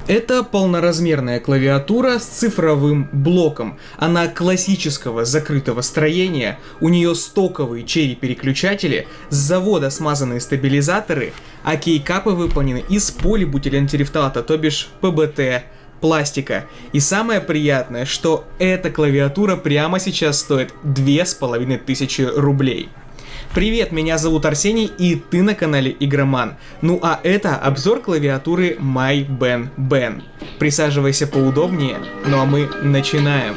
Это полноразмерная клавиатура с цифровым блоком. Она классического закрытого строения, у нее стоковые черри-переключатели, с завода смазанные стабилизаторы, а кейкапы выполнены из полибутилентерефталата, то бишь ПБТ, пластика. И самое приятное, что эта клавиатура прямо сейчас стоит 2500 рублей. Привет, меня зовут Арсений, и ты на канале Игроман. Ну а это обзор клавиатуры MyBenBen. Присаживайся поудобнее, ну а мы начинаем.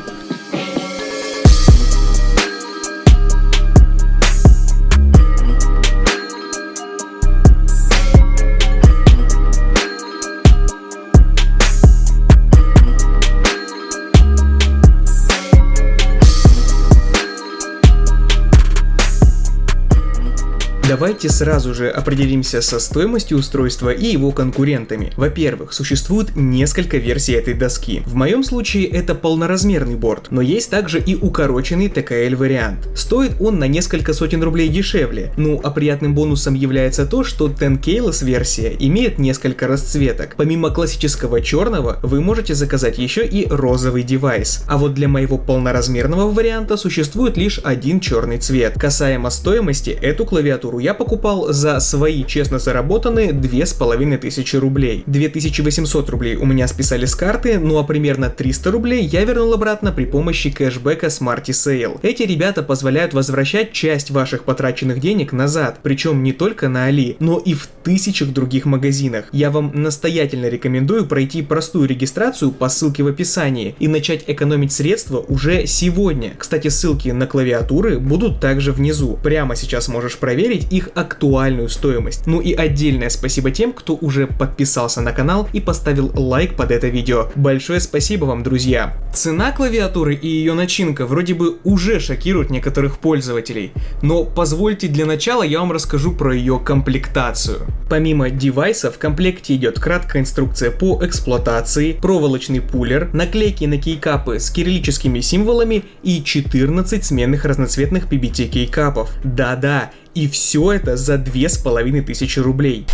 Давайте сразу же определимся со стоимостью устройства и его конкурентами. Во-первых, существует несколько версий этой доски. В моем случае это полноразмерный борт, но есть также и укороченный TKL вариант. Стоит он на несколько сотен рублей дешевле. Ну а приятным бонусом является то, что 10Keyless версия имеет несколько расцветок. Помимо классического черного, вы можете заказать еще и розовый девайс. А вот для моего полноразмерного варианта существует лишь один черный цвет. Касаемо стоимости, эту клавиатуру я покупал за свои честно заработанные 2500 рублей. 2800 рублей у меня списали с карты, ну а примерно 300 рублей я вернул обратно при помощи кэшбэка Smarty Sale. Эти ребята позволяют возвращать часть ваших потраченных денег назад, причем не только на Али, но и в тысячах других магазинах. Я вам настоятельно рекомендую пройти простую регистрацию по ссылке в описании и начать экономить средства уже сегодня. Кстати, ссылки на клавиатуры будут также внизу. Прямо сейчас можешь проверить их актуальную стоимость. Ну и отдельное спасибо тем, кто уже подписался на канал и поставил лайк под это видео. Большое спасибо вам, друзья. Цена клавиатуры и ее начинка вроде бы уже шокируют некоторых пользователей, но позвольте для начала я вам расскажу про ее комплектацию. Помимо девайса в комплекте идет краткая инструкция по эксплуатации, проволочный пулер, наклейки на кейкапы с кириллическими символами и 14 сменных разноцветных PBT кейкапов. Да-да, и все это за 2500 рублей.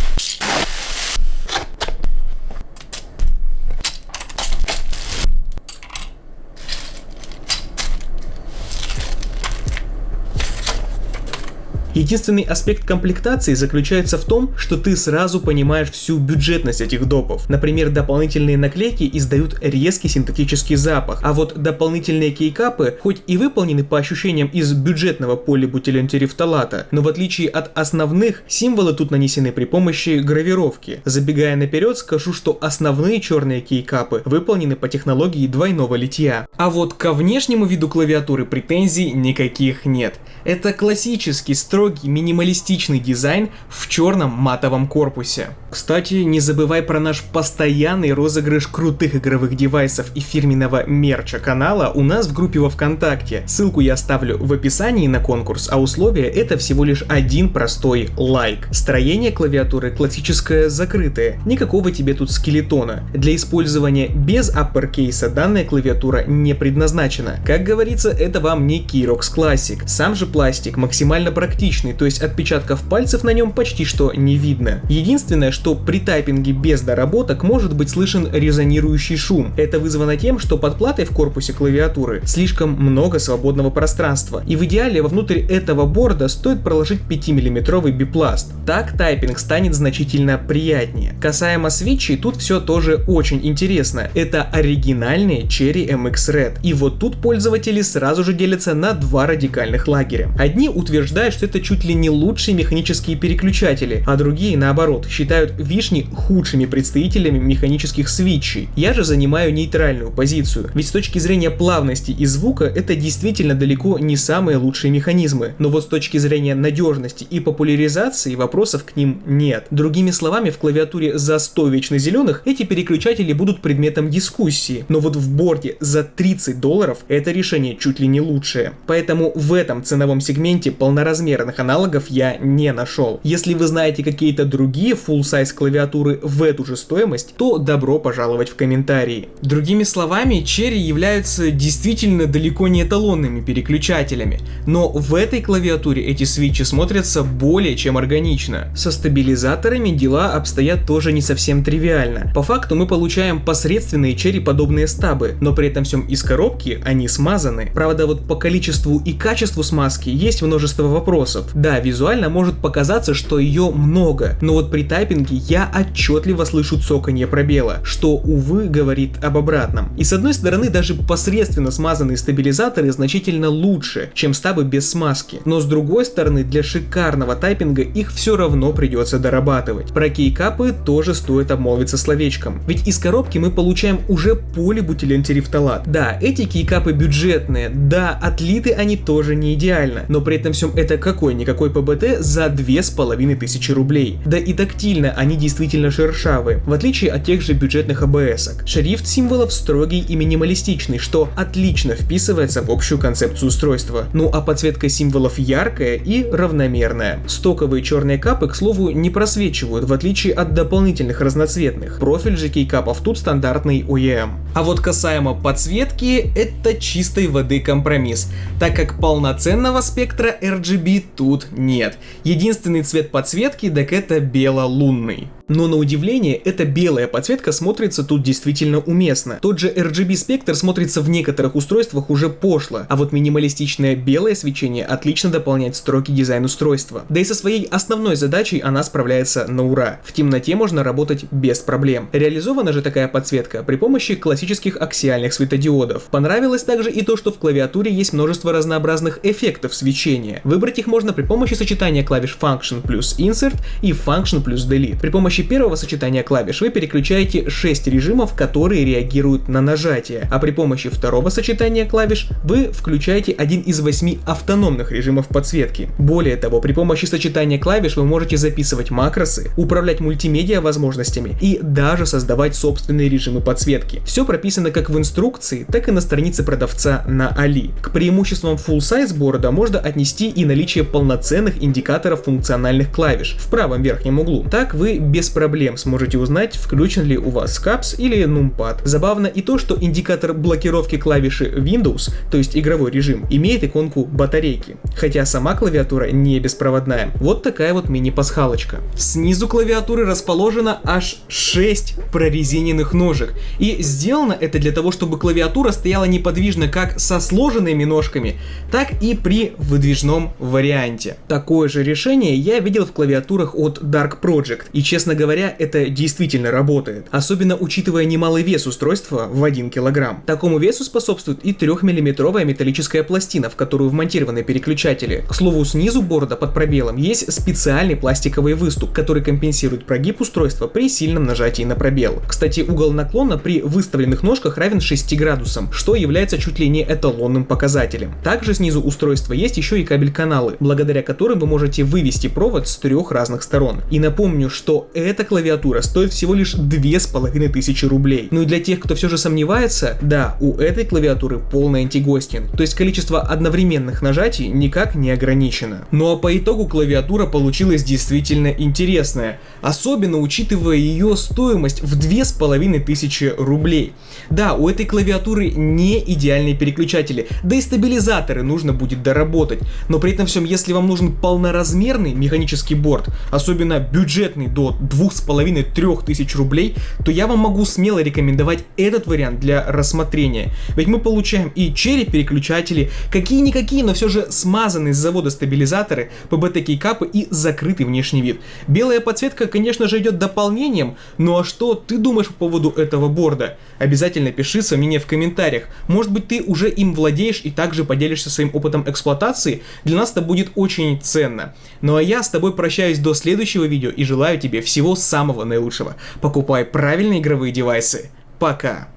Единственный аспект комплектации заключается в том, что ты сразу понимаешь всю бюджетность этих допов. Например, дополнительные наклейки издают резкий синтетический запах, а вот дополнительные кейкапы хоть и выполнены по ощущениям из бюджетного полибутилентерефталата, но в отличие от основных, символы тут нанесены при помощи гравировки. Забегая наперед, скажу, что основные черные кейкапы выполнены по технологии двойного литья. А вот ко внешнему виду клавиатуры претензий никаких нет. Это классический строгий минималистичный дизайн в черном матовом корпусе. Кстати, не забывай про наш постоянный розыгрыш крутых игровых девайсов и фирменного мерча канала у нас в группе во ВКонтакте. Ссылку я оставлю в описании на конкурс, а условие это всего лишь один простой лайк. Строение клавиатуры классическое закрытое, никакого тебе тут скелетона. Для использования без апперкейса данная клавиатура не предназначена. Как говорится, это вам не Keyrox Classic. Сам же пластик максимально практичный, то есть отпечатков пальцев на нем почти что не видно. Единственное, что при тайпинге без доработок может быть слышен резонирующий шум. Это вызвано тем, что под платой в корпусе клавиатуры слишком много свободного пространства, и в идеале вовнутрь этого борда стоит проложить 5-мм бипласт. Так тайпинг станет значительно приятнее. Касаемо свитчей, тут все тоже очень интересно. Это оригинальные Cherry MX Red, и вот тут пользователи сразу же делятся на два радикальных лагеря. Одни утверждают, что это чуть ли не лучшие механические переключатели, а другие, наоборот, считают вишни худшими представителями механических свитчей. Я же занимаю нейтральную позицию, ведь с точки зрения плавности и звука это действительно далеко не самые лучшие механизмы, но вот с точки зрения надежности и популяризации вопросов к ним нет. Другими словами, в клавиатуре за 100 вечно зеленых эти переключатели будут предметом дискуссии, но вот в борде за $30 это решение чуть ли не лучшее. Поэтому в этом ценовом сегменте полноразмерных аналогов я не нашел. Если вы знаете какие-то другие full-size клавиатуры в эту же стоимость, то добро пожаловать в комментарии. Другими словами, Cherry являются действительно далеко не эталонными переключателями, но в этой клавиатуре эти свитчи смотрятся более чем органично. Со стабилизаторами дела обстоят тоже не совсем тривиально. По факту мы получаем посредственные Cherry подобные стабы, но при этом всем из коробки они смазаны. Правда, вот по количеству и качеству смазки есть множество вопросов. Да, визуально может показаться, что ее много, но вот при тайпинге я отчетливо слышу цоканье пробела, что, увы, говорит об обратном. И с одной стороны, даже посредственно смазанные стабилизаторы значительно лучше, чем стабы без смазки, но с другой стороны, для шикарного тайпинга их все равно придется дорабатывать. Про кейкапы тоже стоит обмолвиться словечком, ведь из коробки мы получаем уже полибутилентерифталат. Да, эти кейкапы бюджетные, да, отлиты они тоже не идеально, но при этом всем это какой-никакой ПБТ за 2500 рублей. Да и тактильно они действительно шершавые, в отличие от тех же бюджетных АБС-ок. Шрифт символов строгий и минималистичный, что отлично вписывается в общую концепцию устройства. Ну а подсветка символов яркая и равномерная. Стоковые черные капы, к слову, не просвечивают, в отличие от дополнительных разноцветных. Профиль же кейкапов тут стандартный OEM. А вот касаемо подсветки, это чистой воды компромисс, так как полноценного спектра RGB тут нет. Единственный цвет подсветки, так это бело-лунный. Но на удивление, эта белая подсветка смотрится тут действительно уместно. Тот же RGB спектр смотрится в некоторых устройствах уже пошло, а вот минималистичное белое свечение отлично дополняет строгий дизайн устройства. Да и со своей основной задачей она справляется на ура. В темноте можно работать без проблем. Реализована же такая подсветка при помощи классических аксиальных светодиодов. Понравилось также и то, что в клавиатуре есть множество разнообразных эффектов свечения. Выбрать их можно при помощи сочетания клавиш Function плюс Insert и Function плюс Delete. При помощи первого сочетания клавиш вы переключаете 6 режимов, которые реагируют на нажатие, а при помощи второго сочетания клавиш вы включаете один из 8 автономных режимов подсветки. Более того, при помощи сочетания клавиш вы можете записывать макросы, управлять мультимедиа возможностями и даже создавать собственные режимы подсветки. Все прописано как в инструкции, так и на странице продавца на Али. К преимуществам full-size борда можно отнести и наличие полноценных индикаторов функциональных клавиш в правом верхнем углу. Так вы без проблем сможете узнать, включен ли у вас капс или нумпад. Забавно и то, что индикатор блокировки клавиши Windows, то есть игровой режим, имеет иконку батарейки, хотя сама клавиатура не беспроводная. Вот такая вот мини-пасхалочка. Снизу клавиатуры расположено аж 6 прорезиненных ножек, и сделано это для того, чтобы клавиатура стояла неподвижно как со сложенными ножками, так и при выдвижном варианте. Такое же решение я видел в клавиатурах от Dark Project, и честно говоря, это действительно работает, особенно учитывая немалый вес устройства в 1 кг. Такому весу способствует и 3-мм металлическая пластина, в которую вмонтированы переключатели. К слову, снизу борда под пробелом есть специальный пластиковый выступ, который компенсирует прогиб устройства при сильном нажатии на пробел. Кстати, угол наклона при выставленных ножках равен 6 градусам, что является чуть ли не эталонным показателем. Также снизу устройства есть еще и кабель-каналы, благодаря которым вы можете вывести провод с 3 разных сторон. И напомню, что эта клавиатура стоит всего лишь 2500 рублей. Ну и для тех, кто все же сомневается, да, у этой клавиатуры полный антигостинг, то есть количество одновременных нажатий никак не ограничено. Ну а по итогу клавиатура получилась действительно интересная, особенно учитывая ее стоимость в 2500 рублей. Да, у этой клавиатуры не идеальные переключатели, да и стабилизаторы нужно будет доработать, но при этом всем, если вам нужен полноразмерный механический борд, особенно бюджетный до 2500-3000 рублей, то я вам могу смело рекомендовать этот вариант для рассмотрения. Ведь мы получаем и Cherry переключатели, какие-никакие, но все же смазанные с завода стабилизаторы, PBT кейкапы и закрытый внешний вид. Белая подсветка, конечно же, идет дополнением, ну а что ты думаешь по поводу этого борда? Обязательно пиши свое мнение в комментариях. Может быть, ты уже им владеешь и также поделишься своим опытом эксплуатации. Для нас это будет очень ценно. Ну а я с тобой прощаюсь до следующего видео и желаю тебе всего самого наилучшего. Покупай правильные игровые девайсы. Пока!